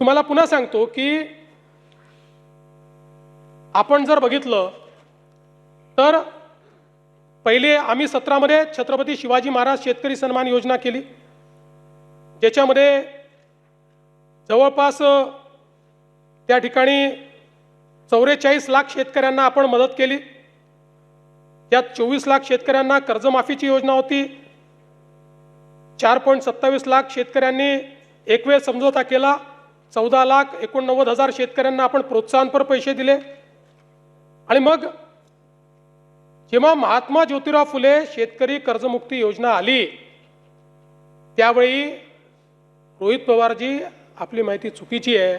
तुम्हाला पुन्हा सांगतो की आपण जर बघितलं तर पहिले आम्ही 17 मध्ये छत्रपती शिवाजी महाराज शेतकरी सन्मान योजना केली, ज्याच्यामध्ये जवळपास त्या ठिकाणी 44 लाख शेतकऱ्यांना आपण मदत केली। त्यात 24 लाख शेतकऱ्यांना कर्जमाफीची योजना होती। 4.27 लाख शेतकऱ्यांनी एक वेळ समझोता केला। 14,89,000 शेतकऱ्यांना आपण प्रोत्साहनपर पैसे दिले। आणि मग जेव्हा महात्मा ज्योतिराव फुले शेतकरी कर्जमुक्ती योजना आली त्यावेळी रोहित पवारजी आपली माहिती चुकीची आहे।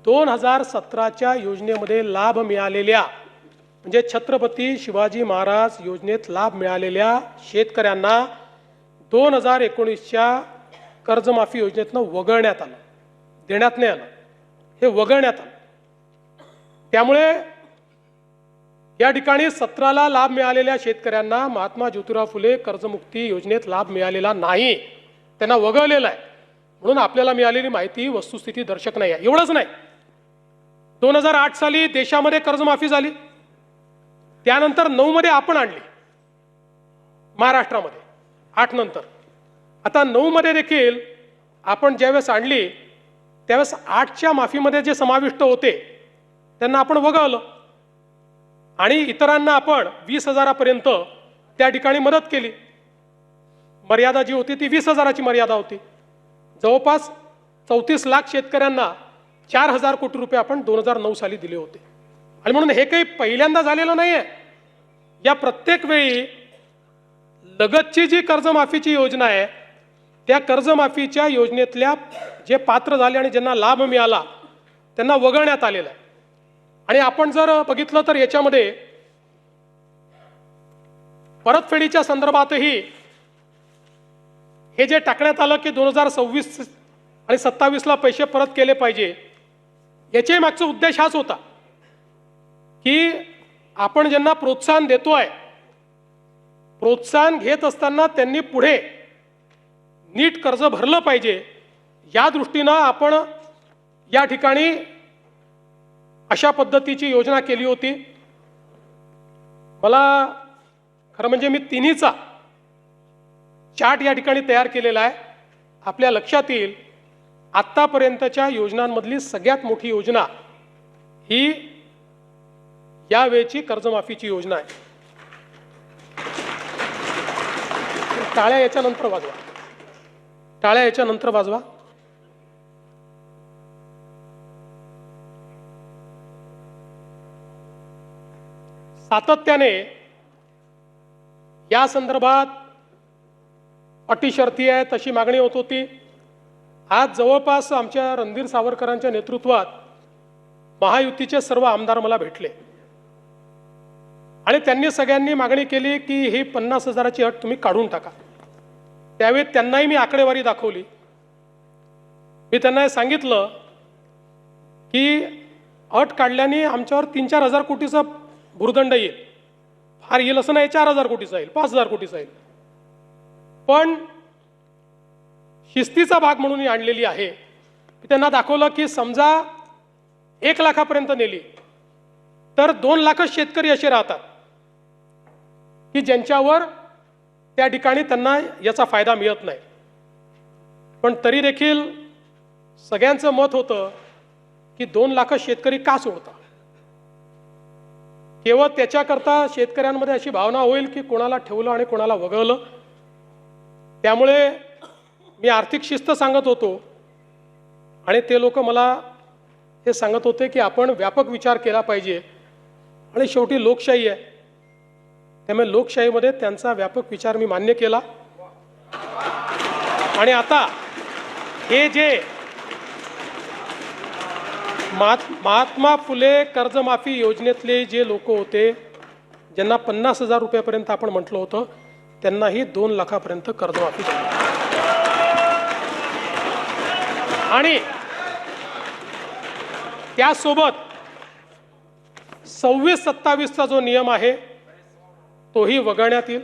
2017च्या योजनेमध्ये लाभ मिळालेल्या म्हणजे छत्रपती शिवाजी महाराज योजनेत लाभ मिळालेल्या शेतकऱ्यांना 2019च्या कर्जमाफी योजनेतनं वगळण्यात आलं, देण्यात नाही आलं, हे वगळण्यात आलं। त्यामुळे या ठिकाणी 17ला लाभ मिळालेल्या शेतकऱ्यांना महात्मा ज्योतिराव फुले कर्जमुक्ती योजनेत लाभ मिळालेला नाही, त्यांना वगळलेला आहे। म्हणून आपल्याला मिळालेली माहिती वस्तुस्थिती दर्शक नाही आहे। एवढंच नाही, 2008 साली देशामध्ये कर्जमाफी झाली, त्यानंतर 9 मध्ये आपण आणली महाराष्ट्रामध्ये, 8 नंतर। आता 9 मध्ये देखील आपण ज्यावेळेस आणली त्यावेळेस 8च्या माफीमध्ये जे समाविष्ट होते त्यांना आपण वगळलं आणि इतरांना आपण 20,000पर्यंत त्या ठिकाणी मदत केली। मर्यादा जी होती ती 20,000ची मर्यादा होती। जवळपास 34 लाख शेतकऱ्यांना 4,000 कोटी रुपये आपण 2009 साली दिले होते। आणि म्हणून हे काही पहिल्यांदा झालेलं नाही आहे। या प्रत्येक वेळी लगतची जी कर्जमाफीची योजना आहे त्या कर्जमाफीच्या योजनेतल्या जे पात्र झाले आणि ज्यांना लाभ मिळाला त्यांना वगळण्यात आलेलं आहे। आणि आपण जर बघितलं तर याच्यामध्ये परतफेडीच्या संदर्भातही हे जे टाकण्यात आलं की 2026 आणि 27ला पैसे परत केले पाहिजे, याच्या मागचा उद्देश हाच होता की आपण ज्यांना प्रोत्साहन देतोय, प्रोत्साहन घेत असताना त्यांनी पुढे नीट कर्ज भरलं पाहिजे, या दृष्टीनं आपण या ठिकाणी अशा पद्धतीची योजना केली होती। मला खरं म्हणजे मी तिन्हीचा चार्ट या ठिकाणी तयार केलेला आहे। आपल्या लक्षात येईल आत्तापर्यंतच्या योजनांमधली सगळ्यात मोठी योजना ही यावेळची कर्जमाफीची योजना आहे। टाळ्या याच्यानंतर वाजवा, टाळ्या याच्यानंतर वाजवा। सातत्याने या संदर्भात अटी शर्ती आहे तशी मागणी होत होती। आज जवळपास आमच्या रणधीर सावरकरांच्या नेतृत्वात महायुतीचे सर्व आमदार मला भेटले आणि त्यांनी सगळ्यांनी मागणी केली की ही 50,000ची अट तुम्ही काढून टाका। त्यावेळी त्यांनाही मी आकडेवारी दाखवली। मी त्यांना सांगितलं की अट काढल्याने आमच्यावर 3-4 हजार कोटीचा भुर्दंड येईल, फार येईल असं नाही, 4,000 कोटीचा येईल, 5,000 कोटीचा येईल, पण शिस्तीचा भाग म्हणून ही आणलेली आहे। त्यांना दाखवलं की समजा 1 लाखापर्यंत नेली तर 2 लाखच शेतकरी असे राहतात की ज्यांच्यावर त्या ठिकाणी त्यांना याचा फायदा मिळत नाही। पण तरी देखील सगळ्यांचं मत होतं की 2 लाख शेतकरी का सोडता, केवळ त्याच्याकरता शेतकऱ्यांमध्ये अशी भावना होईल की कोणाला ठेवलं आणि कोणाला वगळलं। त्यामुळे मी आर्थिक शिस्त सांगत होतो आणि ते लोक मला हे सांगत होते की आपण व्यापक विचार केला पाहिजे आणि शेवटी लोकशाही आहे, त्यामुळे लोकशाहीमध्ये त्यांचा व्यापक विचार मी मान्य केला। आणि आता हे जे महात्मा फुले कर्जमाफी योजनेतले जे लोक होते ज्यांना 50,000 रुपयापर्यंत आपण म्हटलं होतं त्यांनाही 2 लाखापर्यंत कर्जमाफी झाली। आणि त्यासोबत 26-27चा जो नियम आहे तोही वगळण्यात येईल।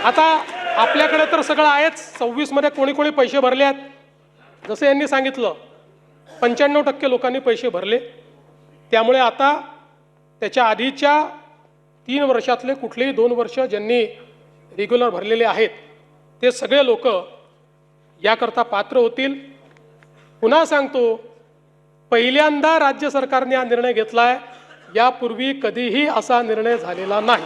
आता आपल्याकडे तर सगळं आहेच. 26 मध्ये कोणी कोणी पैसे भरले आहेत, जसं यांनी सांगितलं 95% लोकांनी पैसे भरले. त्यामुळे आता त्याच्या आधीच्या 3 वर्षातले कुठलेही 2 वर्ष ज्यांनी रेग्युलर भरलेले आहेत ते सगळे लोक याकरता पात्र होतील. पुन्हा सांगतो, पहिल्यांदा राज्य सरकारने हा निर्णय घेतलाय, यापूर्वी कधीही असा निर्णय झालेला नाही.